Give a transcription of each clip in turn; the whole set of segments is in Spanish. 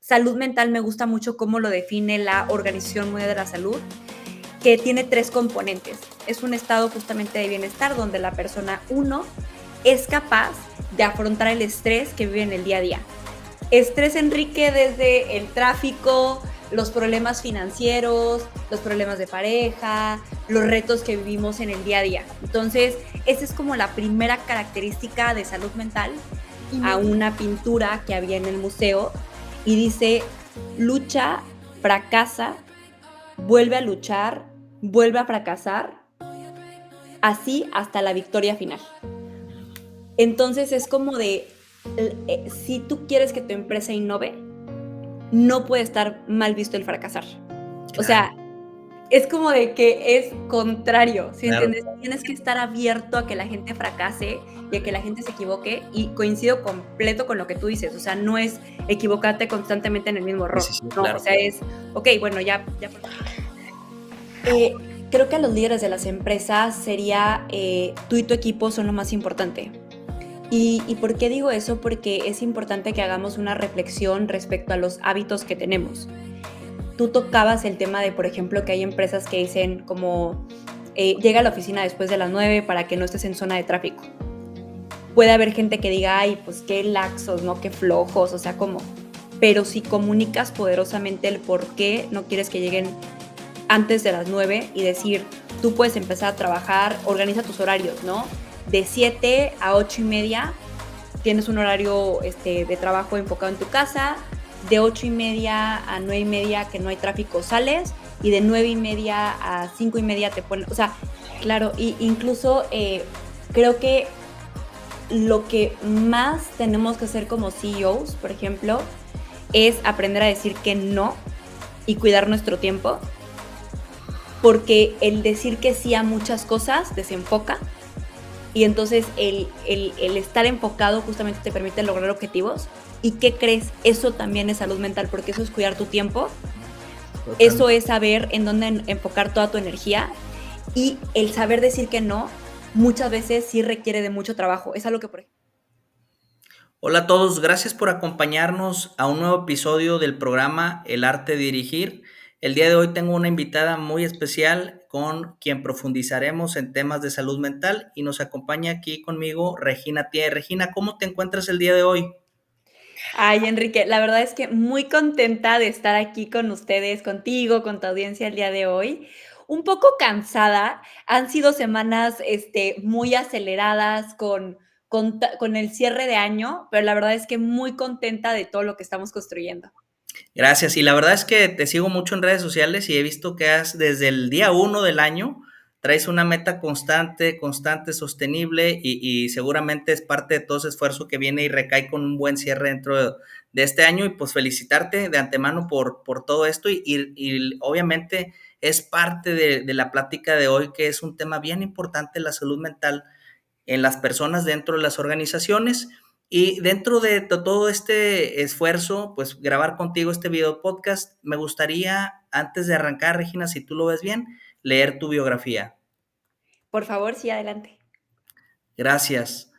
salud mental me gusta mucho cómo lo define la Organización Mundial de la Salud, que tiene 3 componentes. Es un estado justamente de bienestar donde la persona, uno, es capaz de afrontar el estrés que vive en el día a día. Estrés, Enrique, desde el tráfico, los problemas financieros, los problemas de pareja, los retos que vivimos en el día a día. Entonces, esa es como la primera característica de salud mental a una pintura que había en el museo y dice, lucha, fracasa, vuelve a luchar, vuelve a fracasar, así hasta la victoria final. Entonces es como de, si tú quieres que tu empresa innove, no puede estar mal visto el fracasar. O sea, es como de que es contrario, ¿sí Claro. entiendes? Tienes que estar abierto a que la gente fracase y a que la gente se equivoque, y coincido completo con lo que tú dices, o sea, no es equivocarte constantemente en el mismo error, Sí, ¿no? claro. O sea, es, okey, bueno, ya creo que a los líderes de las empresas sería, tú y tu equipo son lo más importante. ¿Y por qué digo eso? Porque es importante que hagamos una reflexión respecto a los hábitos que tenemos. Tú tocabas el tema de, por ejemplo, que hay empresas que dicen como, llega a la oficina después de las 9 para que no estés en zona de tráfico. Puede haber gente que diga, ay, pues qué laxos, ¿no? Qué flojos, o sea, ¿cómo? Pero si comunicas poderosamente el por qué no quieres que lleguen antes de las 9 y decir, tú puedes empezar a trabajar, organiza tus horarios, ¿no? De 7 a 8:30 tienes un horario de trabajo enfocado en tu casa, de 8:30 a 9:30 que no hay tráfico sales, y de 9:30 a 5:30 te ponen, o sea, claro, y incluso creo que lo que más tenemos que hacer como CEOs, por ejemplo, es aprender a decir que no y cuidar nuestro tiempo, porque el decir que sí a muchas cosas desenfoca, y entonces el estar enfocado justamente te permite lograr objetivos. ¿Y qué crees? Eso también es salud mental, porque eso es cuidar tu tiempo, eso es saber en dónde enfocar toda tu energía, y el saber decir que no muchas veces sí requiere de mucho trabajo. Es algo que, por ejemplo, Hola a todos, gracias por acompañarnos a un nuevo episodio del programa El Arte de Dirigir. El día de hoy tengo una invitada muy especial con quien profundizaremos en temas de salud mental y nos acompaña aquí conmigo Regina Tie. Regina, ¿cómo te encuentras el día de hoy? ay, Enrique, la verdad es que muy contenta de estar aquí con ustedes, contigo, con tu audiencia el día de hoy. Un poco cansada, han sido semanas, muy aceleradas con el cierre de año, pero la verdad es que muy contenta de todo lo que estamos construyendo. Gracias. Y la verdad es que te sigo mucho en redes sociales y he visto que desde el día 1 del año traes una meta constante, sostenible y seguramente es parte de todo ese esfuerzo que viene y recae con un buen cierre dentro de este año y pues felicitarte de antemano por todo esto y obviamente es parte de la plática de hoy que es un tema bien importante, la salud mental en las personas dentro de las organizaciones. Y dentro de todo este esfuerzo, pues grabar contigo este video podcast, me gustaría, antes de arrancar, Regina, si tú lo ves bien, leer tu biografía. Por favor, sí, adelante. Gracias.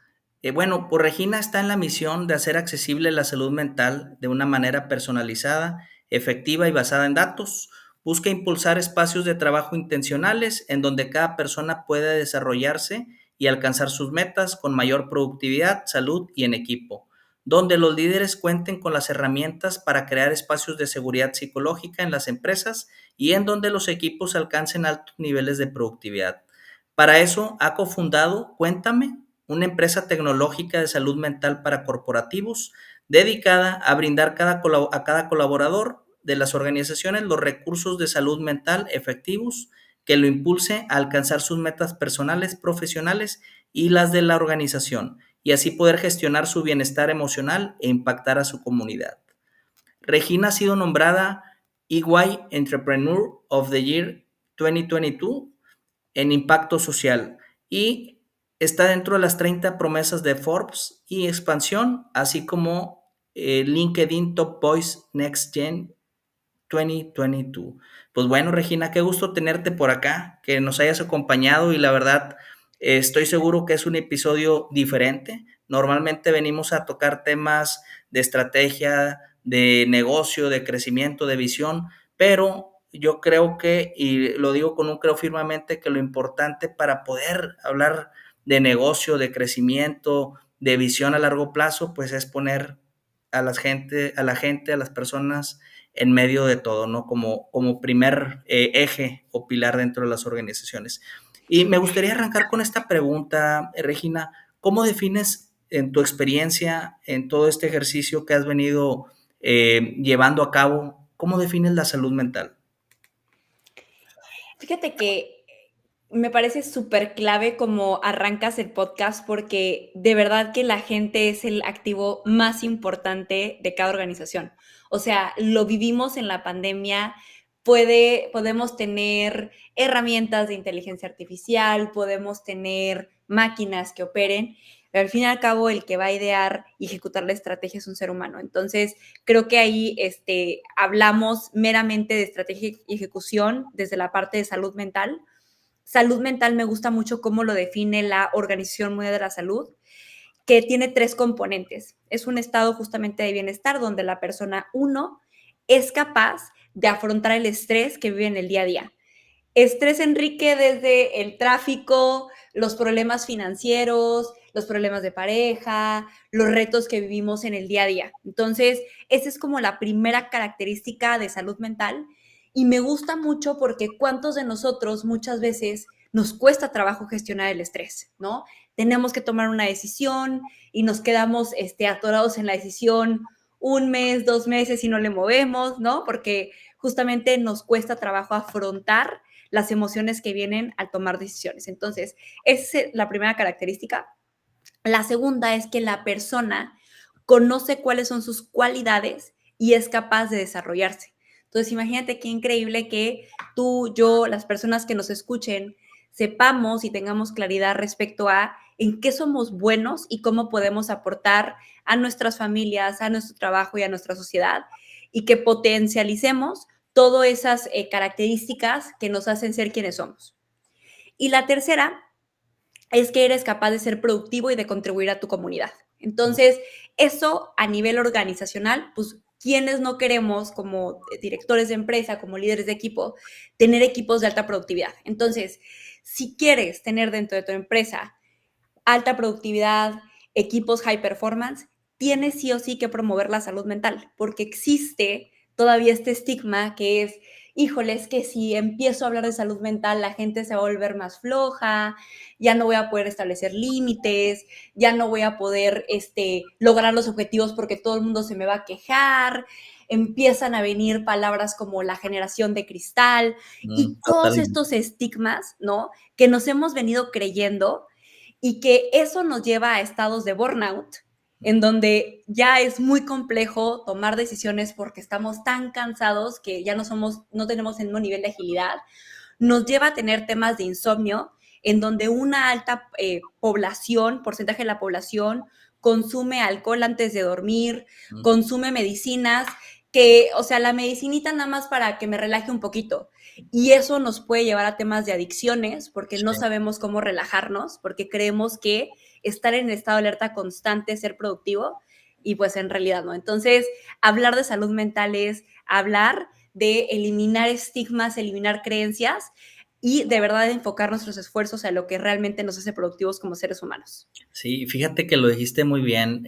Bueno, pues Regina está en la misión de hacer accesible la salud mental de una manera personalizada, efectiva y basada en datos. Busca impulsar espacios de trabajo intencionales en donde cada persona pueda desarrollarse y alcanzar sus metas con mayor productividad, salud y en equipo, donde los líderes cuenten con las herramientas para crear espacios de seguridad psicológica en las empresas y en donde los equipos alcancen altos niveles de productividad. Para eso ha cofundado Cuéntame, una empresa tecnológica de salud mental para corporativos dedicada a brindar a cada colaborador de las organizaciones los recursos de salud mental efectivos que lo impulse a alcanzar sus metas personales, profesionales y las de la organización, y así poder gestionar su bienestar emocional e impactar a su comunidad. Regina ha sido nombrada EY Entrepreneur of the Year 2022 en impacto social y está dentro de las 30 promesas de Forbes y expansión, así como LinkedIn Top Voice Next Gen 2022. Pues bueno, Regina, qué gusto tenerte por acá, que nos hayas acompañado y la verdad estoy seguro que es un episodio diferente. Normalmente venimos a tocar temas de estrategia, de negocio, de crecimiento, de visión, pero yo creo que, y lo digo con un creo firmemente, que lo importante para poder hablar de negocio, de crecimiento, de visión a largo plazo, pues es poner a las personas en medio de todo, ¿no? Como primer eje o pilar dentro de las organizaciones. Y me gustaría arrancar con esta pregunta, Regina. ¿Cómo defines en tu experiencia, en todo este ejercicio que has venido llevando a cabo, cómo defines la salud mental? Fíjate que me parece súper clave cómo arrancas el podcast, porque de verdad que la gente es el activo más importante de cada organización. O sea, lo vivimos en la pandemia, podemos tener herramientas de inteligencia artificial, podemos tener máquinas que operen, pero al fin y al cabo el que va a idear y ejecutar la estrategia es un ser humano. Entonces, creo que ahí hablamos meramente de estrategia y ejecución desde la parte de salud mental. Salud mental me gusta mucho cómo lo define la Organización Mundial de la Salud, que tiene 3 componentes. Es un estado justamente de bienestar donde la persona, uno, es capaz de afrontar el estrés que vive en el día a día. Estrés, Enrique, desde el tráfico, los problemas financieros, los problemas de pareja, los retos que vivimos en el día a día. Entonces, esa es como la primera característica de salud mental y me gusta mucho porque cuántos de nosotros muchas veces nos cuesta trabajo gestionar el estrés, ¿no? Tenemos que tomar una decisión y nos quedamos atorados en la decisión un mes, 2 meses y no le movemos, ¿no? Porque justamente nos cuesta trabajo afrontar las emociones que vienen al tomar decisiones. Entonces, esa es la primera característica. La segunda es que la persona conoce cuáles son sus cualidades y es capaz de desarrollarse. Entonces, imagínate qué increíble que tú, yo, las personas que nos escuchen, sepamos y tengamos claridad respecto a en qué somos buenos y cómo podemos aportar a nuestras familias, a nuestro trabajo y a nuestra sociedad, y que potencialicemos todas esas características que nos hacen ser quienes somos. Y la tercera es que eres capaz de ser productivo y de contribuir a tu comunidad. Entonces, eso a nivel organizacional, pues, ¿quiénes no queremos como directores de empresa, como líderes de equipo, tener equipos de alta productividad? Entonces, si quieres tener dentro de tu empresa alta productividad, equipos high performance, tienes sí o sí que promover la salud mental, porque existe todavía este estigma que es, híjole, es que si empiezo a hablar de salud mental, la gente se va a volver más floja, ya no voy a poder establecer límites, ya no voy a poder lograr los objetivos porque todo el mundo se me va a quejar, empiezan a venir palabras como la generación de cristal y todos Totalmente. estos estigmas, ¿no? Que nos hemos venido creyendo y que eso nos lleva a estados de burnout, en donde ya es muy complejo tomar decisiones porque estamos tan cansados que ya no tenemos el mismo nivel de agilidad, nos lleva a tener temas de insomnio, en donde una alta porcentaje de la población consume alcohol antes de dormir, consume medicinas, que, o sea, la medicinita nada más para que me relaje un poquito. Y eso nos puede llevar a temas de adicciones, porque no Sí. sabemos cómo relajarnos, porque creemos que estar en estado de alerta constante es ser productivo, y pues en realidad no. Entonces, hablar de salud mental es hablar de eliminar estigmas, eliminar creencias y de verdad enfocar nuestros esfuerzos a lo que realmente nos hace productivos como seres humanos. Sí, fíjate que lo dijiste muy bien,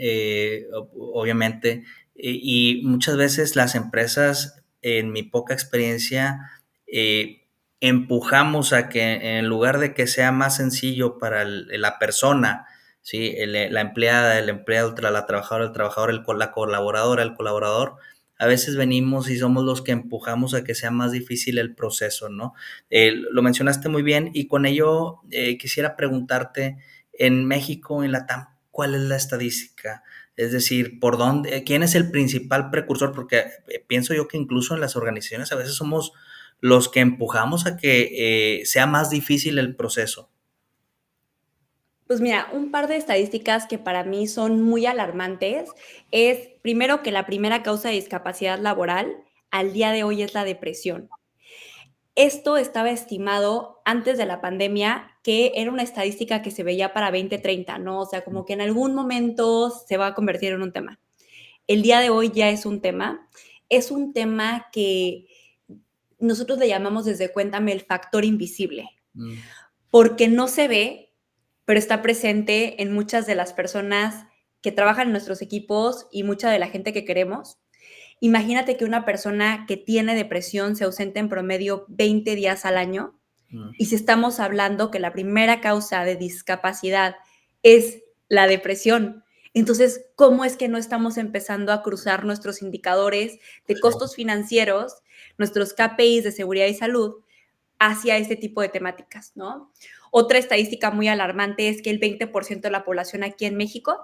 obviamente, y muchas veces las empresas, en mi poca experiencia, eh, empujamos a que en lugar de que sea más sencillo para la persona, ¿sí? La empleada, el empleado, la trabajadora, el trabajador, la colaboradora, el colaborador, a veces venimos y somos los que empujamos a que sea más difícil el proceso, ¿no? Lo mencionaste muy bien y con ello quisiera preguntarte, en México, en Latam, ¿cuál es la estadística? Es decir, ¿por dónde, quién es el principal precursor? Porque pienso yo que incluso en las organizaciones a veces somos los que empujamos a que sea más difícil el proceso. Pues mira, un par de estadísticas que para mí son muy alarmantes es, primero, que la primera causa de discapacidad laboral al día de hoy es la depresión. Esto estaba estimado antes de la pandemia, que era una estadística que se veía para 2030, ¿no? O sea, como que en algún momento se va a convertir en un tema. el día de hoy ya es un tema que nosotros le llamamos desde Cuéntame el factor invisible, Mm, porque no se ve, pero está presente en muchas de las personas que trabajan en nuestros equipos y mucha de la gente que queremos. Imagínate que una persona que tiene depresión se ausenta en promedio 20 días al año, mm, y si estamos hablando que la primera causa de discapacidad es la depresión, entonces, ¿cómo es que no estamos empezando a cruzar nuestros indicadores de sí, costos financieros, nuestros KPIs de seguridad y salud hacia este tipo de temáticas, ¿no? Otra estadística muy alarmante es que el 20% de la población aquí en México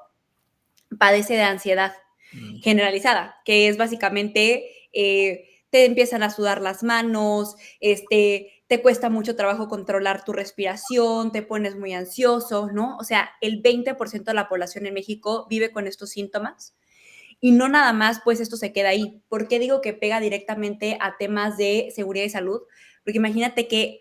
padece de ansiedad mm, generalizada, que es básicamente te empiezan a sudar las manos, te cuesta mucho trabajo controlar tu respiración, te pones muy ansioso, ¿no? O sea, el 20% de la población en México vive con estos síntomas y no nada más, pues esto se queda ahí. ¿Por qué digo que pega directamente a temas de seguridad y salud? Porque imagínate que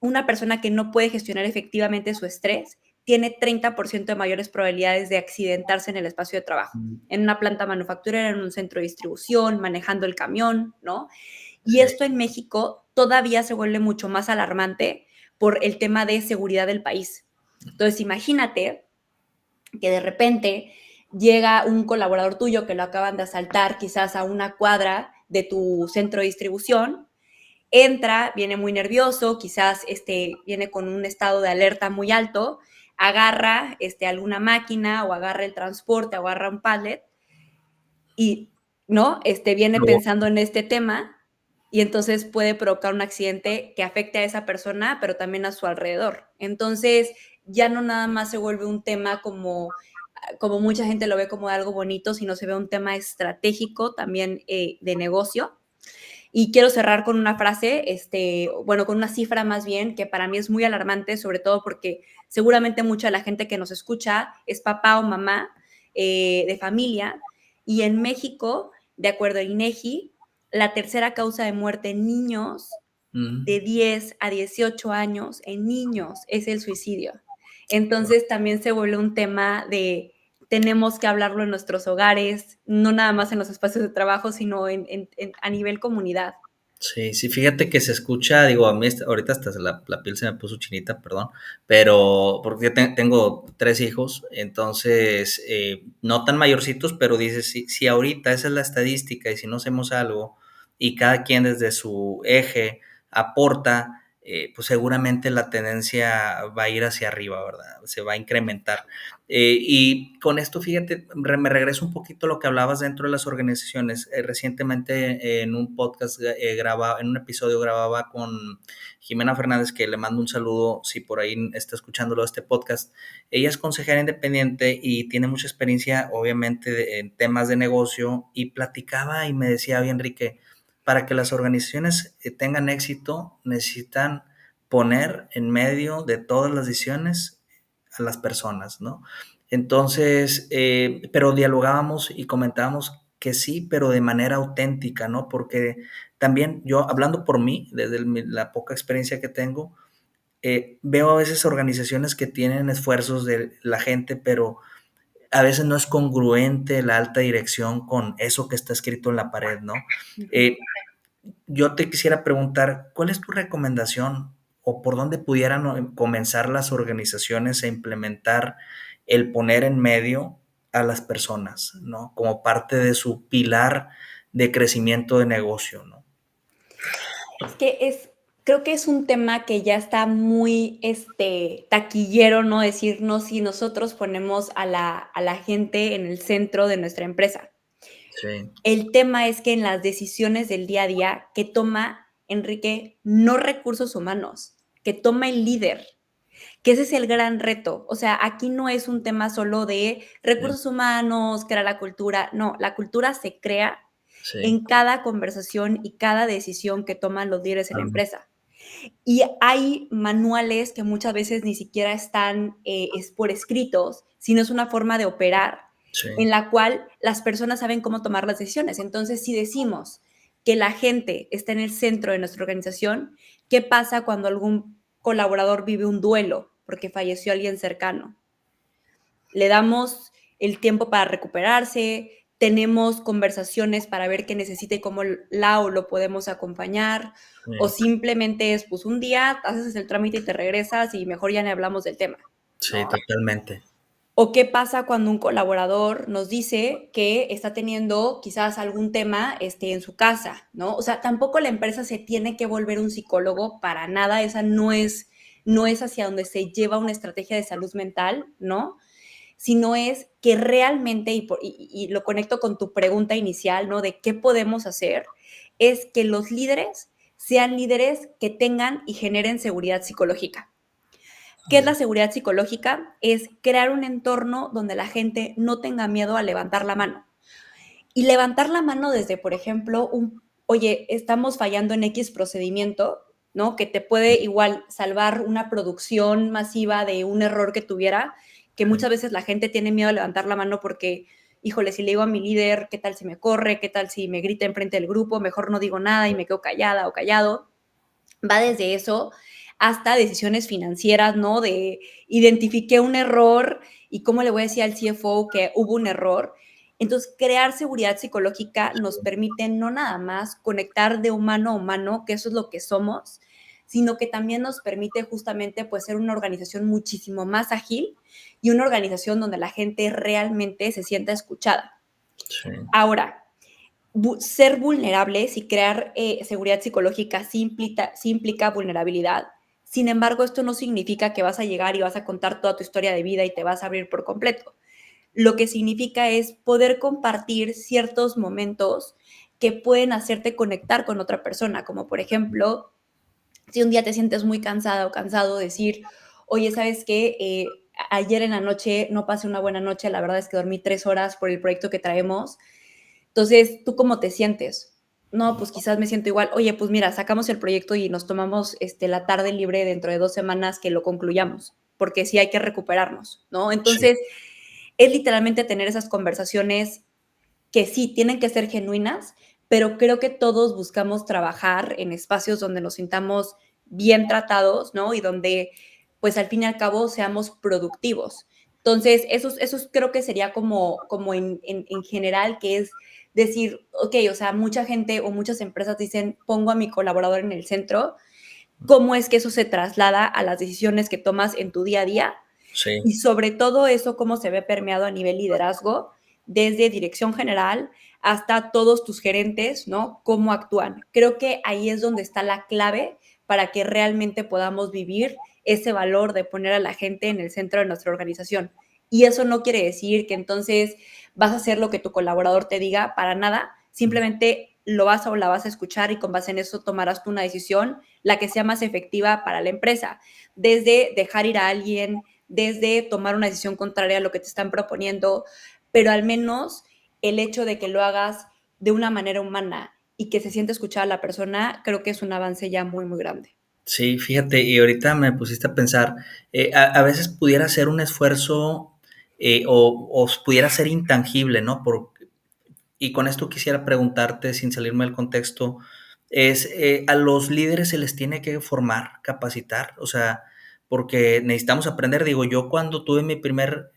una persona que no puede gestionar efectivamente su estrés tiene 30% de mayores probabilidades de accidentarse en el espacio de trabajo, mm, en una planta manufacturera, en un centro de distribución, manejando el camión, ¿no? Y sí, esto en México todavía se vuelve mucho más alarmante por el tema de seguridad del país. Entonces, imagínate que de repente llega un colaborador tuyo que lo acaban de asaltar quizás a una cuadra de tu centro de distribución, entra, viene muy nervioso, quizás viene con un estado de alerta muy alto, agarra alguna máquina o agarra el transporte o agarra un pallet y ¿no? Viene luego, pensando en este tema y entonces puede provocar un accidente que afecte a esa persona, pero también a su alrededor. Entonces, ya no nada más se vuelve un tema como mucha gente lo ve como algo bonito, sino se ve un tema estratégico también de negocio. Y quiero cerrar con una frase, bueno, con una cifra más bien, que para mí es muy alarmante, sobre todo porque seguramente mucha de la gente que nos escucha es papá o mamá de familia. Y en México, de acuerdo a INEGI, la tercera causa de muerte en niños mm, de 10 a 18 años, en niños, es el suicidio. Entonces también se vuelve un tema de tenemos que hablarlo en nuestros hogares, no nada más en los espacios de trabajo, sino a nivel comunidad. sí, sí, fíjate que se escucha, digo, a mí ahorita hasta la piel se me puso chinita, perdón, pero porque tengo 3 hijos, entonces, no tan mayorcitos, pero dices, si ahorita esa es la estadística y si no hacemos algo y cada quien desde su eje aporta, pues seguramente la tendencia va a ir hacia arriba, ¿verdad? Se va a incrementar. Y con esto, fíjate, me regreso un poquito a lo que hablabas dentro de las organizaciones. Recientemente en un podcast en un episodio grababa con Jimena Fernández, que le mando un saludo si por ahí está escuchándolo este podcast. Ella es consejera independiente y tiene mucha experiencia, obviamente, en temas de negocio y platicaba y me decía, oye, Enrique, para que las organizaciones tengan éxito, necesitan poner en medio de todas las decisiones a las personas, ¿no? Entonces, pero dialogábamos y comentábamos que sí, pero de manera auténtica, ¿no? Porque también yo, hablando por mí, desde la poca experiencia que tengo, veo a veces organizaciones que tienen esfuerzos de la gente, pero a veces no es congruente la alta dirección con eso que está escrito en la pared, ¿no? Ujú. Eh, yo te quisiera preguntar, ¿cuál es tu recomendación o por dónde pudieran comenzar las organizaciones a implementar el poner en medio a las personas, ¿no? Como parte de su pilar de crecimiento de negocio, ¿no? Es que creo que es un tema que ya está muy taquillero, ¿no? Decirnos si nosotros ponemos a la gente en el centro de nuestra empresa. Sí, El tema es que en las decisiones del día a día que toma Enrique, no recursos humanos, que toma el líder, que ese es el gran reto. O sea, aquí no es un tema solo de sí, recursos humanos, crear la cultura. No, la cultura se crea sí, en cada conversación y cada decisión que toman los líderes en la totalmente. empresa. Y hay manuales que muchas veces ni siquiera están es por escritos, sino es una forma de operar Sí, en la cual las personas saben cómo tomar las decisiones. Entonces, si decimos que la gente está en el centro de nuestra organización, ¿qué pasa cuando algún colaborador vive un duelo porque falleció alguien cercano? Le damos el tiempo para recuperarse, tenemos conversaciones para ver qué necesita y cómo la o lo podemos acompañar, o Sí, simplemente es, pues un día haces el trámite y te regresas y mejor ya no hablamos del tema, sí, ¿no? totalmente. ¿O qué pasa cuando un colaborador nos dice que está teniendo quizás algún tema en su casa, ¿no? O sea, tampoco la empresa se tiene que volver un psicólogo para nada, esa no es hacia donde se lleva una estrategia de salud mental, ¿no? Sino es que realmente, y lo conecto con tu pregunta inicial, ¿no? De qué podemos hacer, es que los líderes sean líderes que tengan y generen seguridad psicológica. ¿Qué es la seguridad psicológica? Es crear un entorno donde la gente no tenga miedo a levantar la mano. Y levantar la mano desde, por ejemplo, oye, estamos fallando en X procedimiento, ¿no? Que te puede igual salvar una producción masiva de un error que tuviera, que Sí, muchas veces la gente tiene miedo a levantar la mano porque, híjole, si le digo a mi líder, ¿qué tal si me corre? ¿Qué tal si me grita enfrente del grupo? Mejor no digo nada y me quedo callada o callado. Va desde eso hasta decisiones financieras, ¿no? De identifiqué un error y cómo le voy a decir al CFO que hubo un error. Entonces, crear seguridad psicológica nos permite no nada más conectar de humano a humano, que eso es lo que somos, sino que también nos permite justamente pues ser una organización muchísimo más ágil y una organización donde la gente realmente se sienta escuchada. sí, Ahora, ser vulnerables y crear seguridad psicológica sí implica vulnerabilidad. Sin embargo, esto no significa que vas a llegar y vas a contar toda tu historia de vida y te vas a abrir por completo. Lo que significa es poder compartir ciertos momentos que pueden hacerte conectar con otra persona, como por ejemplo, si un día te sientes muy cansada o cansado, decir, oye, ¿sabes qué? Ayer en la noche no pasé una buena noche, la verdad es que dormí 3 horas por el proyecto que traemos. Entonces, ¿tú cómo te sientes? No, pues quizás me siento igual. Oye, pues mira, sacamos el proyecto y nos tomamos la tarde libre dentro de 2 semanas que lo concluyamos, porque sí hay que recuperarnos, ¿no? sí. Entonces, es literalmente tener esas conversaciones que sí tienen que ser genuinas, pero creo que todos buscamos trabajar en espacios donde nos sintamos bien tratados, ¿no? Y donde, pues al fin y al cabo, seamos productivos. Entonces, eso creo que sería como en general, que es decir, ok, o sea, mucha gente o muchas empresas dicen, pongo a mi colaborador en el centro, ¿cómo es que eso se traslada a las decisiones que tomas en tu día a día? Sí, Y sobre todo eso, cómo se ve permeado a nivel liderazgo, desde dirección general hasta todos tus gerentes, ¿no? Cómo actúan. Creo que ahí es donde está la clave para que realmente podamos vivir ese valor de poner a la gente en el centro de nuestra organización. Y eso no quiere decir que entonces vas a hacer lo que tu colaborador te diga, para nada. Simplemente lo vas o la vas a escuchar y con base en eso tomarás tú una decisión, la que sea más efectiva para la empresa. Desde dejar ir a alguien, desde tomar una decisión contraria a lo que te están proponiendo, pero al menos el hecho de que lo hagas de una manera humana y que se siente escuchada la persona, creo que es un avance ya muy, muy grande. sí, fíjate, y ahorita me pusiste a pensar, a veces pudiera ser un esfuerzo o pudiera ser intangible, ¿no? Y con esto quisiera preguntarte, sin salirme del contexto, a los líderes se les tiene que formar, capacitar, o sea, porque necesitamos aprender. Digo, yo cuando tuve mi primer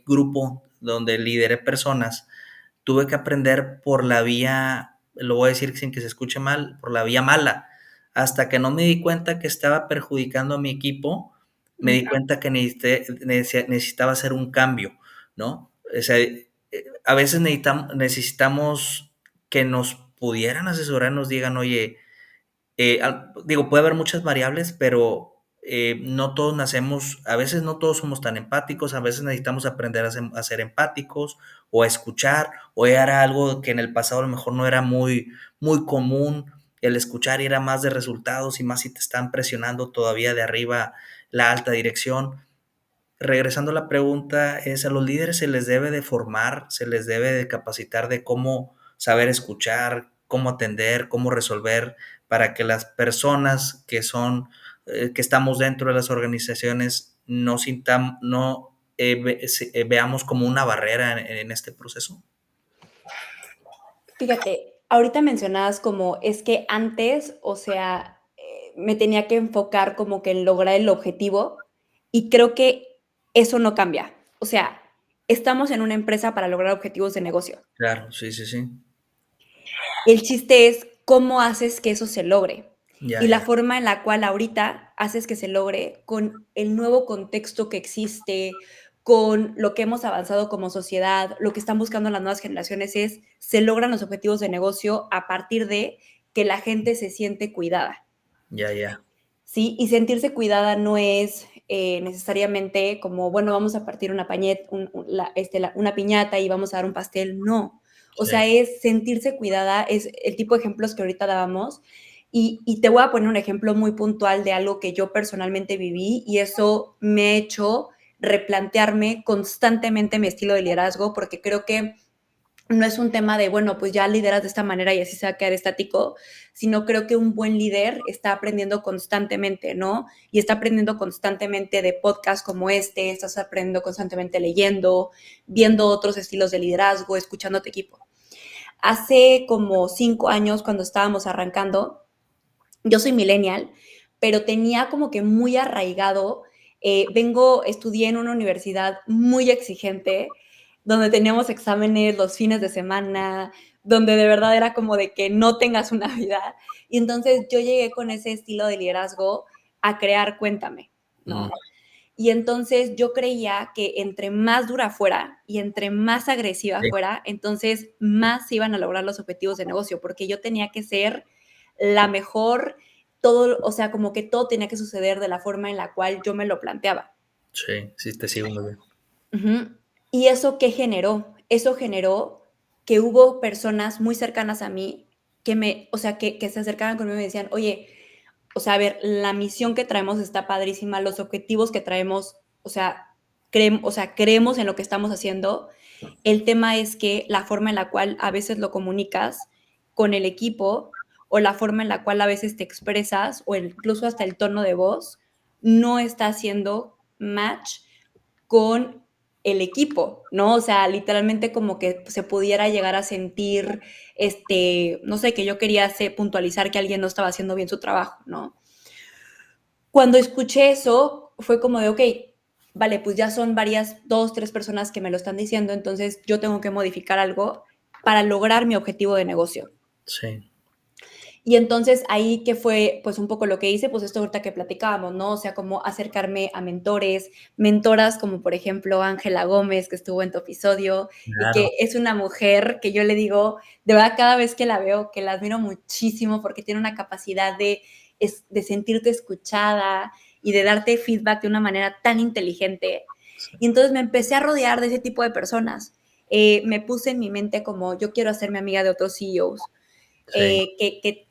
grupo donde lideré personas, tuve que aprender por la vía, lo voy a decir sin que se escuche mal, por la vía mala. Hasta que no me di cuenta que estaba perjudicando a mi equipo, me di cuenta que necesitaba hacer un cambio, ¿no? O sea, a veces necesitamos que nos pudieran asesorar, nos digan, oye, digo, puede haber muchas variables, pero no todos nacemos, a veces no todos somos tan empáticos, a veces necesitamos aprender a ser empáticos o a escuchar, o era algo que en el pasado a lo mejor no era muy común el escuchar y era más de resultados y más si te están presionando todavía de arriba la alta dirección. Regresando a la pregunta, es a los líderes se les debe de formar, se les debe de capacitar de cómo saber escuchar, cómo atender, cómo resolver, para que las personas que estamos dentro de las organizaciones no veamos como una barrera en este proceso. Fíjate, ahorita mencionabas como es que antes, o sea, me tenía que enfocar como que en lograr el objetivo y creo que eso no cambia. O sea, estamos en una empresa para lograr objetivos de negocio. Claro, sí, sí, sí. El chiste es cómo haces que eso se logre Ya, y la ya, forma en la cual ahorita haces que se logre con el nuevo contexto que existe, con lo que hemos avanzado como sociedad, lo que están buscando las nuevas generaciones es, se logran los objetivos de negocio a partir de que la gente se siente cuidada. ya, ya. ¿Sí? Y sentirse cuidada no es necesariamente como, bueno, vamos a partir una, una piñata y vamos a dar un pastel, no. O Sí, sea, es sentirse cuidada, es el tipo de ejemplos que ahorita dábamos. Y te voy a poner un ejemplo muy puntual de algo que yo personalmente viví y eso me ha hecho replantearme constantemente mi estilo de liderazgo porque creo que no es un tema de, bueno, pues ya lideras de esta manera y así se va a quedar estático, sino creo que un buen líder está aprendiendo constantemente, ¿no? Y está aprendiendo constantemente de podcasts como este, estás aprendiendo constantemente leyendo, viendo otros estilos de liderazgo, escuchando a tu equipo. Hace como 5 años, cuando estábamos arrancando, yo soy millennial, pero tenía como que muy arraigado, estudié en una universidad muy exigente, donde teníamos exámenes los fines de semana, donde de verdad era como de que no tengas una vida. Y entonces yo llegué con ese estilo de liderazgo a crear Cuéntame, mm, ¿no? Y entonces yo creía que entre más dura fuera y entre más agresiva sí, fuera, entonces más se iban a lograr los objetivos de negocio, porque yo tenía que ser la mejor, todo, o sea, como que todo tenía que suceder de la forma en la cual yo me lo planteaba. sí, sí, te sigo muy bien. Ujú. ¿Y eso qué generó? Eso generó que hubo personas muy cercanas a mí que o sea, que se acercaban conmigo y me decían, oye, o sea, a ver, la misión que traemos está padrísima, los objetivos que traemos, o sea, creemos en lo que estamos haciendo. El tema es que la forma en la cual a veces lo comunicas con el equipo o la forma en la cual a veces te expresas o incluso hasta el tono de voz no está haciendo match con el equipo, ¿no? O sea, literalmente como que se pudiera llegar a sentir, no sé, que yo quería puntualizar que alguien no estaba haciendo bien su trabajo, ¿no? Cuando escuché eso, fue como de, ok, vale, pues ya son varias, 2, 3 personas que me lo están diciendo, entonces yo tengo que modificar algo para lograr mi objetivo de negocio. Sí, Y entonces ahí que fue pues un poco lo que hice, pues esto ahorita que platicábamos, ¿no? O sea, como acercarme a mentores, mentoras como por ejemplo Ángela Gómez, que estuvo en tu episodio y claro, que es una mujer que yo le digo, de verdad cada vez que la veo, que la admiro muchísimo porque tiene una capacidad de sentirte escuchada y de darte feedback de una manera tan inteligente. sí, Y entonces me empecé a rodear de ese tipo de personas. Me puse en mi mente como yo quiero hacerme amiga de otros CEOs sí,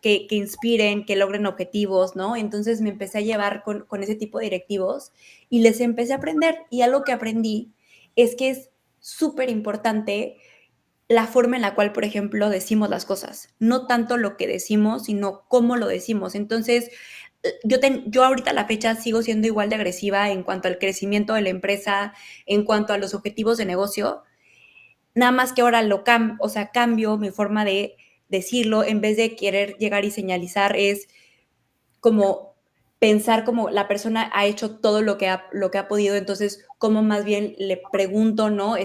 que inspiren, que logren objetivos, ¿no? Entonces me empecé a llevar con ese tipo de directivos y les empecé a aprender. Y algo que aprendí es que es súper importante la forma en la cual, por ejemplo, decimos las cosas. No tanto lo que decimos, sino cómo lo decimos. Entonces, yo ahorita a la fecha sigo siendo igual de agresiva en cuanto al crecimiento de la empresa, en cuanto a los objetivos de negocio, nada más que ahora o sea, cambio mi forma de decirlo, en vez de querer llegar y señalizar, es como pensar como la persona ha hecho todo lo que ha podido, entonces, cómo más bien le pregunto, ¿no?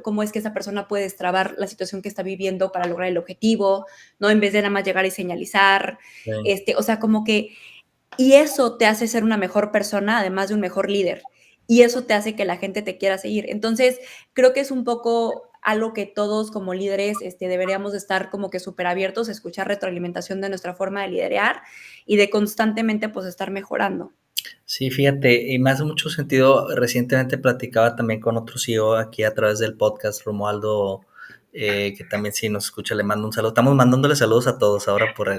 ¿Cómo es que esa persona puede destrabar la situación que está viviendo para lograr el objetivo, ¿no? En vez de nada más llegar y señalizar, sí. o sea, como que y eso te hace ser una mejor persona, además de un mejor líder. Y eso te hace que la gente te quiera seguir. Entonces, creo que es un poco algo que todos como líderes deberíamos estar como que súper abiertos a escuchar retroalimentación de nuestra forma de liderar y de constantemente pues estar mejorando. Sí, fíjate, y me hace mucho sentido. Recientemente platicaba también con otro CEO aquí a través del podcast, Romualdo, que también si nos escucha le mando un saludo. Estamos mandándole saludos a todos ahora por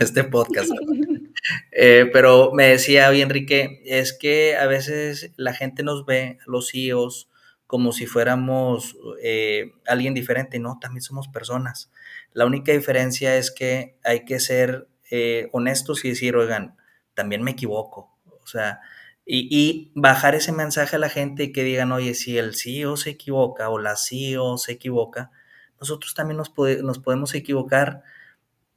este podcast, ¿verdad? Pero me decía, oye Enrique, es que a veces la gente nos ve, los CEOs, como si fuéramos alguien diferente, no, también somos personas. La única diferencia es que hay que ser honestos y decir, oigan, también me equivoco. O sea, y bajar ese mensaje a la gente y que digan, oye, si el CEO se equivoca o la CEO se equivoca, nosotros también nos podemos equivocar.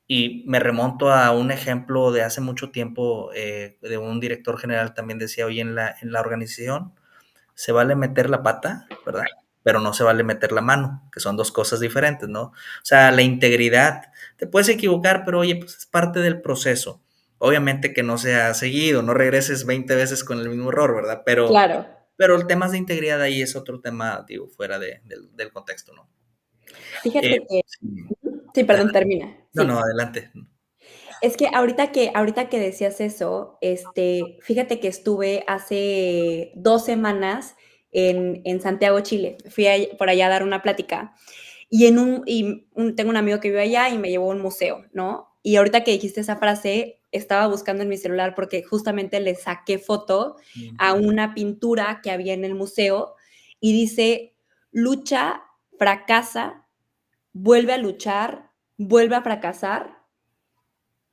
Y me remonto a un ejemplo de hace mucho tiempo, de un director general también decía, oye, en la organización se vale meter la pata, ¿verdad? Pero no se vale meter la mano, que son dos cosas diferentes, ¿no? O sea, la integridad, te puedes equivocar, pero oye, pues es parte del proceso. Obviamente que no sea seguido, no regreses 20 veces con el mismo error, ¿verdad? Claro. Pero el tema de integridad ahí es otro tema, digo, fuera del contexto, ¿no? Fíjate que Sí, sí, perdón, termina. no, no, Sí. adelante. Es que ahorita que decías eso, fíjate que estuve hace 2 semanas en Santiago, Chile. Fui por allá a dar una plática tengo un amigo que vive allá y me llevó a un museo, ¿no? Y ahorita que dijiste esa frase, estaba buscando en mi celular porque justamente le saqué foto a una pintura que había en el museo y dice: "Lucha, fracasa, vuelve a luchar, vuelve a fracasar,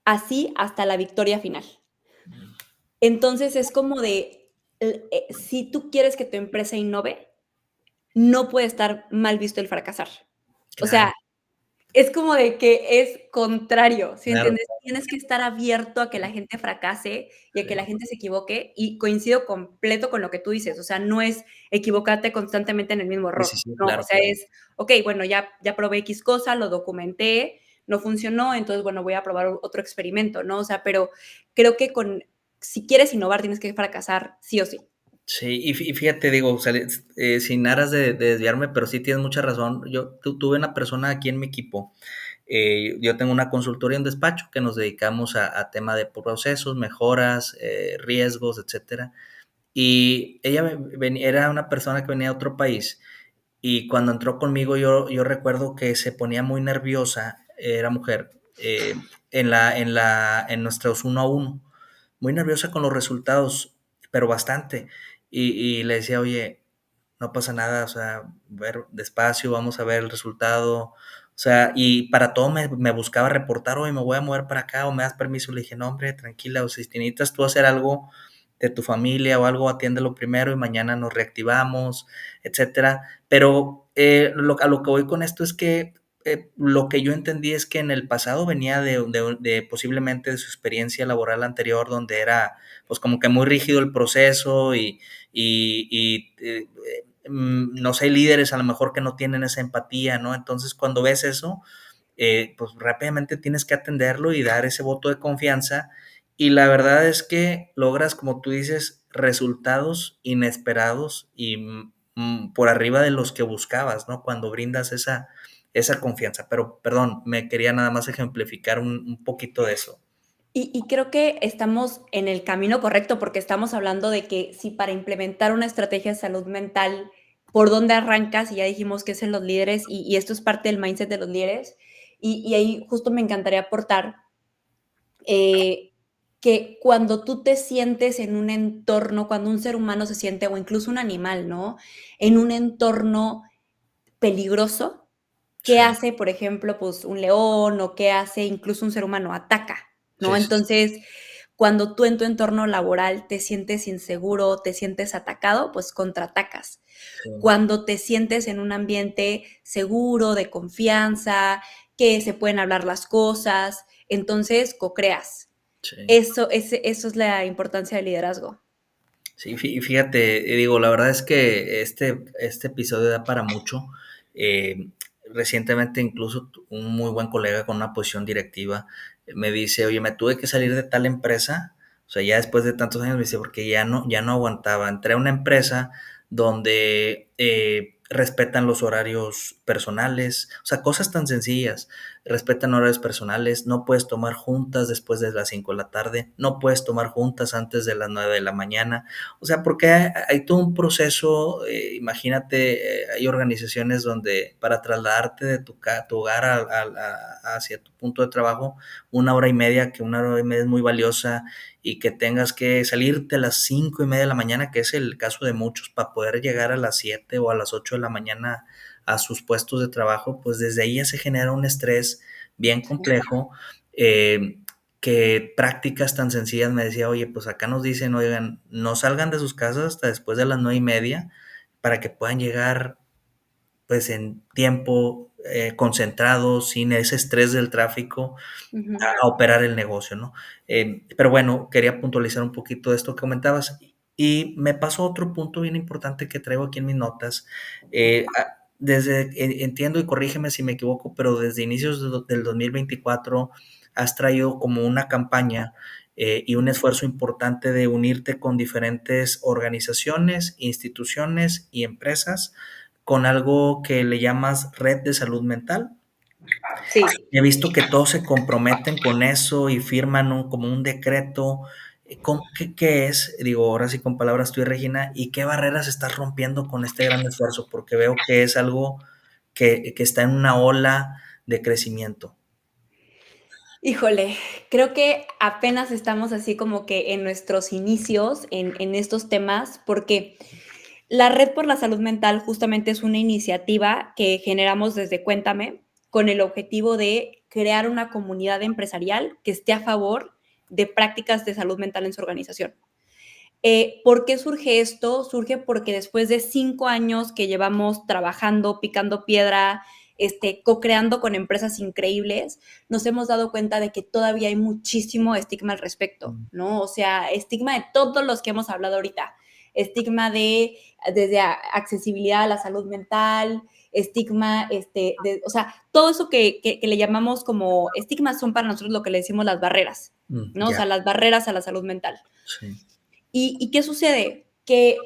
así hasta la victoria final". Entonces es como de, si tú quieres que tu empresa innove, no puede estar mal visto el fracasar. O Claro, sea, es como de que es contrario, ¿sí claro, entiendes? Tienes que estar abierto a que la gente fracase y a que la sí, gente se equivoque, y coincido completo con lo que tú dices, o sea, no es equivocarte constantemente en el mismo sí, sí, error, sí, no, o claro, sea, es, okey, bueno, ya probé X cosa, lo documenté, no funcionó, entonces, bueno, voy a probar otro experimento, ¿no? O sea, pero creo que si quieres innovar, tienes que fracasar sí o sí. sí, y fíjate, digo, o sea, sin aras de desviarme, pero sí tienes mucha razón. Yo tuve una persona aquí en mi equipo. Yo tengo una consultoría en despacho que nos dedicamos a tema de procesos, mejoras, riesgos, etcétera. Y ella era una persona que venía de otro país y cuando entró conmigo yo recuerdo que se ponía muy nerviosa, era mujer, en nuestros uno a uno, muy nerviosa con los resultados, pero bastante. Y le decía, oye, no pasa nada, o sea, ver despacio, vamos a ver el resultado. O sea, y para todo me buscaba reportar, oye, me voy a mover para acá o me das permiso. Le dije, no, hombre, tranquila, o sea, si necesitas tú hacer algo de tu familia o algo, atiéndelo primero y mañana nos reactivamos, etcétera. Pero a lo que voy con esto es que lo que yo entendí es que en el pasado venía de posiblemente de su experiencia laboral anterior, donde era pues como que muy rígido el proceso y no sé, líderes a lo mejor que no tienen esa empatía, ¿no? Entonces cuando ves eso, pues rápidamente tienes que atenderlo y dar ese voto de confianza. Y la verdad es que logras, como tú dices, resultados inesperados y por arriba de los que buscabas, ¿no? Cuando brindas esa confianza. Pero, perdón, me quería nada más ejemplificar un poquito de eso. Y creo que estamos en el camino correcto, porque estamos hablando de que si para implementar una estrategia de salud mental, ¿por dónde arrancas? Y ya dijimos que es en los líderes, y esto es parte del mindset de los líderes. Y ahí justo me encantaría aportar eh, que cuando tú te sientes en un entorno, cuando un ser humano se siente, o incluso un animal, ¿no? En un entorno peligroso, ¿qué Sí, hace, por ejemplo, pues un león o qué hace incluso un ser humano? Ataca, ¿no? sí, sí, sí, Entonces, cuando tú en tu entorno laboral te sientes inseguro, te sientes atacado, pues contraatacas. sí, Cuando te sientes en un ambiente seguro, de confianza, que se pueden hablar las cosas, entonces co-creas. sí. Eso es la importancia del liderazgo. Sí, fíjate, digo, la verdad es que este episodio da para mucho. Eh, Recientemente incluso un muy buen colega con una posición directiva me dice, oye, me tuve que salir de tal empresa, o sea, ya después de tantos años me dice, porque ya no aguantaba. Entré a una empresa donde respetan los horarios personales, o sea, cosas tan sencillas, respetan horarios personales, no puedes tomar juntas después de las 5 de la tarde, no puedes tomar juntas antes de las 9 de la mañana, o sea, porque hay todo un proceso, imagínate, hay organizaciones donde para trasladarte de tu hogar hacia tu punto de trabajo, una hora y media es muy valiosa y que tengas que salirte a las 5:30 de la mañana, que es el caso de muchos, para poder llegar a las 7 o a las 8 de la mañana a sus puestos de trabajo, pues desde ahí ya se genera un estrés bien complejo. Eh, que prácticas tan sencillas me decía, oye, pues acá nos dicen, oigan, no salgan de sus casas hasta después de las 9:30 para que puedan llegar pues en tiempo concentrado, sin ese estrés del tráfico, Ujú. a operar el negocio, ¿no? Pero bueno, quería puntualizar un poquito de esto que comentabas. Y me pasó otro punto bien importante que traigo aquí en mis notas. Entiendo y corrígeme si me equivoco, pero desde inicios del 2024 has traído como una campaña y un esfuerzo importante de unirte con diferentes organizaciones, instituciones y empresas con algo que le llamas red de salud mental. Sí. He visto que todos se comprometen con eso y firman como un decreto. ¿Qué es? Digo, ahora sí con palabras tú y Regina, ¿y qué barreras estás rompiendo con este gran esfuerzo? Porque veo que es algo que está en una ola de crecimiento. Híjole, creo que apenas estamos así como que en nuestros inicios en estos temas, porque la Red por la Salud Mental justamente es una iniciativa que generamos desde Cuéntame con el objetivo de crear una comunidad empresarial que esté a favor de prácticas de salud mental en su organización. ¿Por qué surge esto? Surge porque después de 5 años que llevamos trabajando, picando piedra, co-creando con empresas increíbles, nos hemos dado cuenta de que todavía hay muchísimo estigma al respecto, ¿no? O sea, estigma de todos los que hemos hablado ahorita. Estigma desde accesibilidad a la salud mental, estigma, o sea, todo eso que le llamamos como estigmas son para nosotros lo que le decimos las barreras, ¿no? O Ya, sea, las barreras a la salud mental. sí. ¿Y qué sucede? Que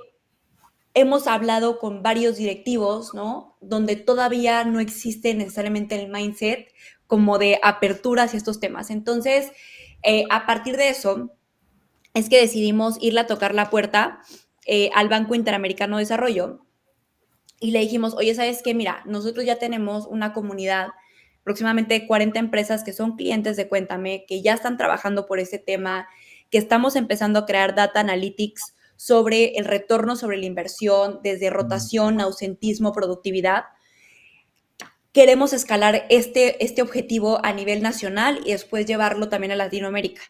hemos hablado con varios directivos, ¿no? Donde todavía no existe necesariamente el mindset como de apertura hacia estos temas. Entonces, a partir de eso, es que decidimos irle a tocar la puerta al Banco Interamericano de Desarrollo y le dijimos, oye, ¿sabes qué? Mira, nosotros ya tenemos una comunidad, aproximadamente 40 empresas que son clientes de Cuéntame, que ya están trabajando por ese tema, que estamos empezando a crear data analytics sobre el retorno sobre la inversión, desde rotación, ausentismo, productividad. Queremos escalar este objetivo a nivel nacional y después llevarlo también a Latinoamérica.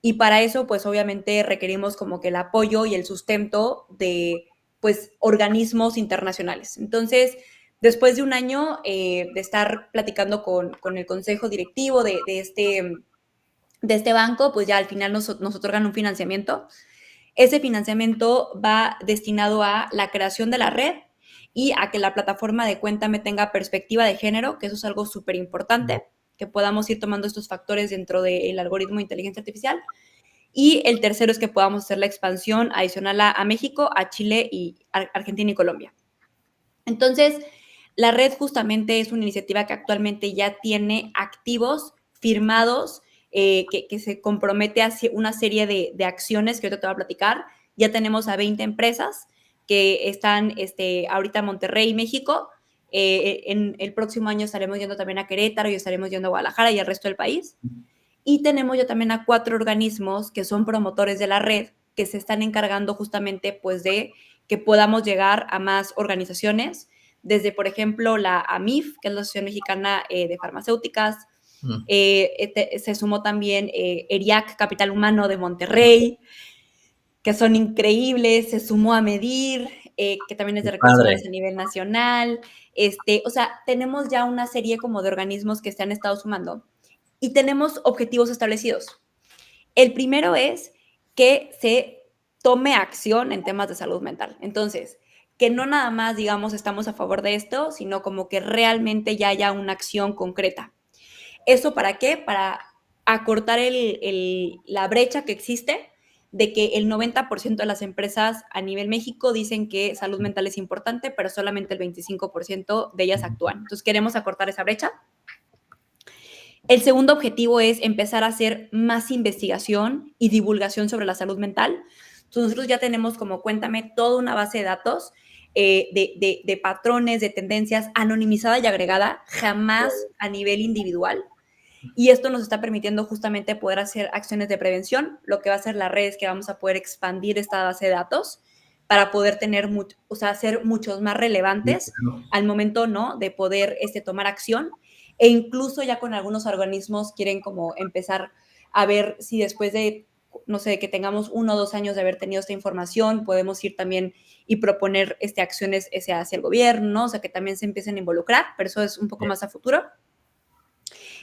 Y para eso, pues obviamente requerimos como que el apoyo y el sustento de, pues, organismos internacionales. Entonces, después de un año de estar platicando con el consejo directivo de este banco, pues ya al final nos otorgan un financiamiento. Ese financiamiento va destinado a la creación de la red y a que la plataforma de Cuéntame tenga perspectiva de género, que eso es algo súper importante, que podamos ir tomando estos factores dentro del algoritmo de inteligencia artificial. Y el tercero es que podamos hacer la expansión adicional a México, a Chile y a Argentina y Colombia. Entonces, la red justamente es una iniciativa que actualmente ya tiene activos firmados, que se compromete a una serie de acciones que ahorita te voy a platicar. Ya tenemos a 20 empresas que están ahorita en Monterrey, México. En el próximo año estaremos yendo también a Querétaro y estaremos yendo a Guadalajara y al resto del país. Y tenemos ya también a 4 organismos que son promotores de la red, que se están encargando justamente pues de que podamos llegar a más organizaciones, desde por ejemplo la AMIF, que es la Asociación Mexicana de Farmacéuticas, se sumó también ERIAC, Capital Humano de Monterrey, que son increíbles, se sumó a Medir, que también es de recursos Padre. humanos a nivel nacional, o sea, tenemos ya una serie como de organismos que se han estado sumando y tenemos objetivos establecidos. El primero es que se tome acción en temas de salud mental. Entonces, que no nada más digamos estamos a favor de esto, sino como que realmente ya haya una acción concreta. ¿Eso para qué? Para acortar la brecha que existe de que el 90% de las empresas a nivel México dicen que salud mental es importante, pero solamente el 25% de ellas actúan. Entonces, queremos acortar esa brecha. El segundo objetivo es empezar a hacer más investigación y divulgación sobre la salud mental. Entonces, nosotros ya tenemos como Cuéntame toda una base de datos de patrones, de tendencias anonimizada y agregada, jamás a nivel individual. Y esto nos está permitiendo justamente poder hacer acciones de prevención. Lo que va a hacer la red es que vamos a poder expandir esta base de datos para poder tener, o sea, ser muchos más relevantes al momento, ¿no? De poder tomar acción e incluso ya con algunos organismos quieren como empezar a ver si después de, no sé, que tengamos 1 o 2 años de haber tenido esta información, podemos ir también y proponer acciones hacia el gobierno, ¿no? O sea, que también se empiecen a involucrar, pero eso es un poco más a futuro.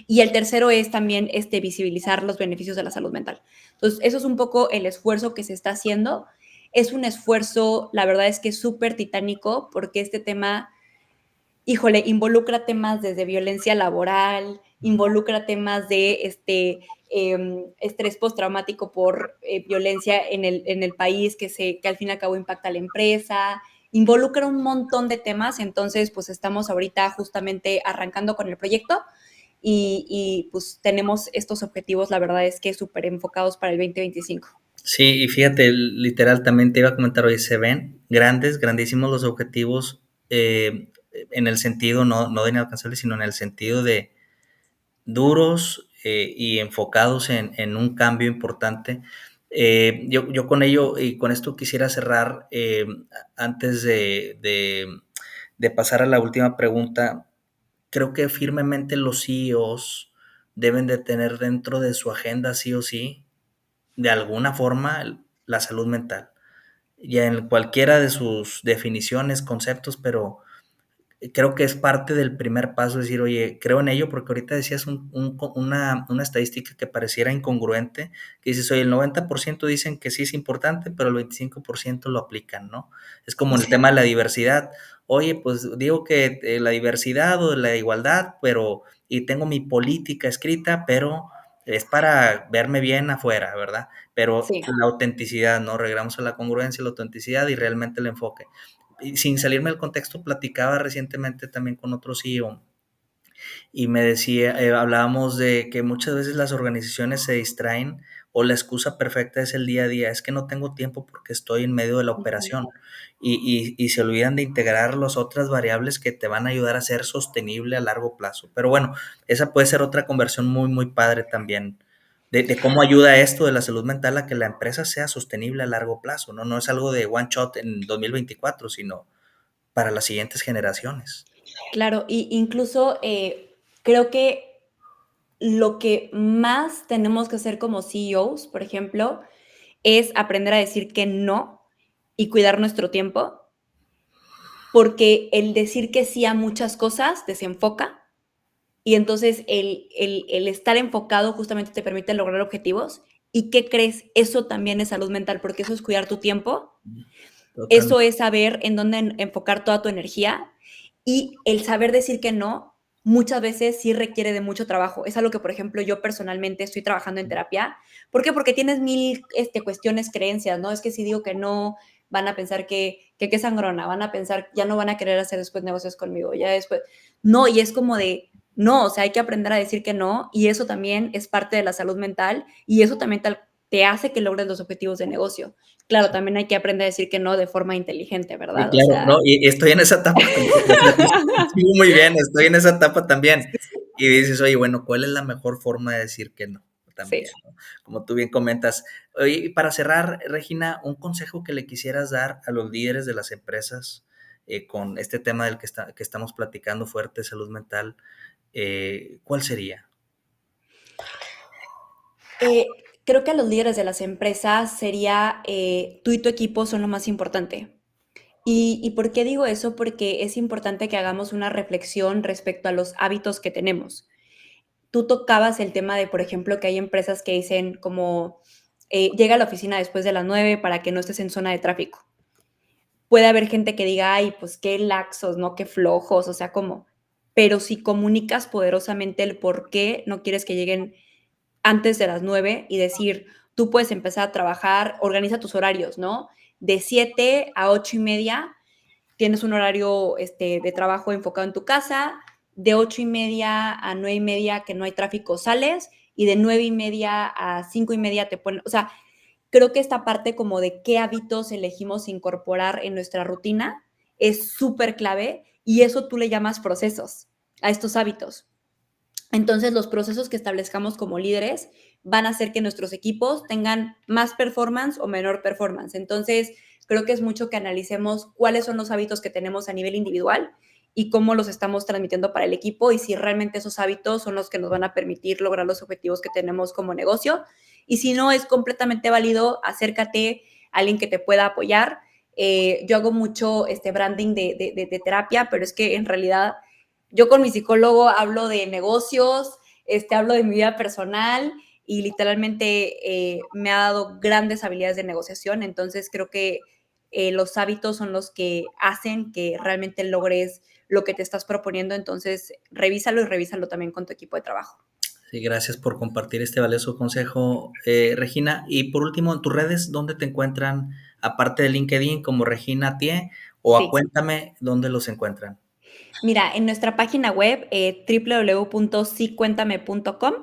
Y el tercero es también visibilizar los beneficios de la salud mental. Entonces, eso es un poco el esfuerzo que se está haciendo. Es un esfuerzo, la verdad es que súper titánico, porque este tema, híjole, involucra temas desde violencia laboral, involucra temas de estrés postraumático por violencia en el país que al fin y al cabo impacta a la empresa, involucra un montón de temas, entonces pues estamos ahorita justamente arrancando con el proyecto pues tenemos estos objetivos, la verdad es que súper enfocados para el 2025. Sí, y fíjate, literal, también te iba a comentar hoy, se ven grandes, grandísimos los objetivos en el sentido no de inalcanzables, sino en el sentido de duros y enfocados en un cambio importante. Yo con ello y con esto quisiera cerrar antes de pasar a la última pregunta. Creo que firmemente los CEOs deben de tener dentro de su agenda sí o sí, de alguna forma, la salud mental. Ya en cualquiera de sus definiciones, conceptos, pero creo que es parte del primer paso decir, oye, creo en ello, porque ahorita decías una estadística que pareciera incongruente, que dices, oye, el 90% dicen que sí es importante, pero el 25% lo aplican, ¿no? Es como el tema de la diversidad. Oye, pues digo que la diversidad o la igualdad, pero, y tengo mi política escrita, pero es para verme bien afuera, ¿verdad? Pero Sí. la autenticidad, ¿no? Regresamos a la congruencia, la autenticidad y realmente el enfoque. Y sin salirme del contexto, platicaba recientemente también con otro CEO y me decía, hablábamos de que muchas veces las organizaciones se distraen o la excusa perfecta es el día a día, es que no tengo tiempo porque estoy en medio de la operación y se olvidan de integrar las otras variables que te van a ayudar a ser sostenible a largo plazo. Pero bueno, esa puede ser otra conversión muy, muy padre también. De cómo ayuda esto de la salud mental a que la empresa sea sostenible a largo plazo, ¿no? No es algo de one shot en 2024, sino para las siguientes generaciones. Claro, y incluso creo que lo que más tenemos que hacer como CEOs, por ejemplo, es aprender a decir que no y cuidar nuestro tiempo, porque el decir que sí a muchas cosas desenfoca y entonces el estar enfocado justamente te permite lograr objetivos. ¿Y qué crees? Eso también es salud mental, porque eso es cuidar tu tiempo, eso Totalmente. es saber en dónde enfocar toda tu energía y el saber decir que no muchas veces sí requiere de mucho trabajo. Es algo que, por ejemplo, yo personalmente estoy trabajando en terapia. ¿Por qué? Porque tienes mil cuestiones, creencias, ¿no? Es que si digo que no, van a pensar que qué sangrona, van a pensar, ya no van a querer hacer después negocios conmigo, ya después. No, y es como de, no, o sea, hay que aprender a decir que no, y eso también es parte de la salud mental, y eso también te hace que logres los objetivos de negocio. Claro, también hay que aprender a decir que no de forma inteligente, Sí, ¿verdad? O claro, sea, no, y estoy en esa etapa, como o sea, te sigo muy bien, estoy en esa etapa también. Y dices, oye, bueno, ¿cuál es la mejor forma de decir que no? sí. También, ¿no? Como tú bien comentas. Oye, y para cerrar, Regina, un consejo que le quisieras dar a los líderes de las empresas con este tema del que estamos platicando fuerte, salud mental, ¿cuál sería? Creo que a los líderes de las empresas sería tú y tu equipo son lo más importante. ¿Y por qué digo eso? Porque es importante que hagamos una reflexión respecto a los hábitos que tenemos. Tú tocabas el tema de, por ejemplo, que hay empresas que dicen como llega a la oficina después de las 9 para que no estés en zona de tráfico. Puede haber gente que diga, ay, pues qué laxos, ¿no? Qué flojos, o sea, como. Pero si comunicas poderosamente el por qué no quieres que lleguen antes de las 9 y decir, tú puedes empezar a trabajar, organiza tus horarios, ¿no? De 7 a 8:30 tienes un horario de trabajo enfocado en tu casa, de 8:30 a 9:30 que no hay tráfico sales y de 9:30 a 5:30 te ponen, o sea, creo que esta parte como de qué hábitos elegimos incorporar en nuestra rutina es súper clave y eso tú le llamas procesos a estos hábitos. Entonces, los procesos que establezcamos como líderes van a hacer que nuestros equipos tengan más performance o menor performance. Entonces, creo que es mucho que analicemos cuáles son los hábitos que tenemos a nivel individual y cómo los estamos transmitiendo para el equipo y si realmente esos hábitos son los que nos van a permitir lograr los objetivos que tenemos como negocio. Y si no es completamente válido, acércate a alguien que te pueda apoyar. Yo hago mucho branding de terapia, pero es que en realidad yo con mi psicólogo hablo de negocios, hablo de mi vida personal y literalmente me ha dado grandes habilidades de negociación. Entonces creo que los hábitos son los que hacen que realmente logres lo que te estás proponiendo. Entonces revísalo y revísalo también con tu equipo de trabajo. Sí, gracias por compartir este valioso consejo, Regina. Y por último, en tus redes, ¿dónde te encuentran, aparte de LinkedIn, como Regina Tie, o a Sí. Cuéntame, dónde los encuentran? Mira, en nuestra página web, www.sicuéntame.com,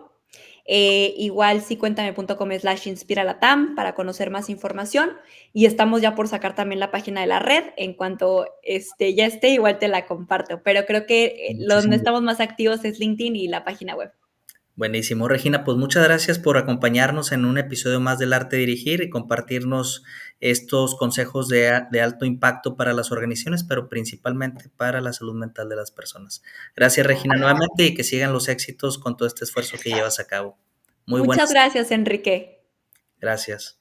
igual sicuéntame.com/inspiralatam para conocer más información, y estamos ya por sacar también la página de la red. En cuanto ya esté, igual te la comparto, pero creo que donde Muchísimo. estamos más activos es LinkedIn y la página web. Buenísimo, Regina, pues muchas gracias por acompañarnos en un episodio más del Arte de Dirigir y compartirnos estos consejos de alto impacto para las organizaciones, pero principalmente para la salud mental de las personas. Gracias, Regina, nuevamente, y que sigan los éxitos con todo este esfuerzo que llevas a cabo. Muy Muchas buenas, gracias, Enrique. gracias.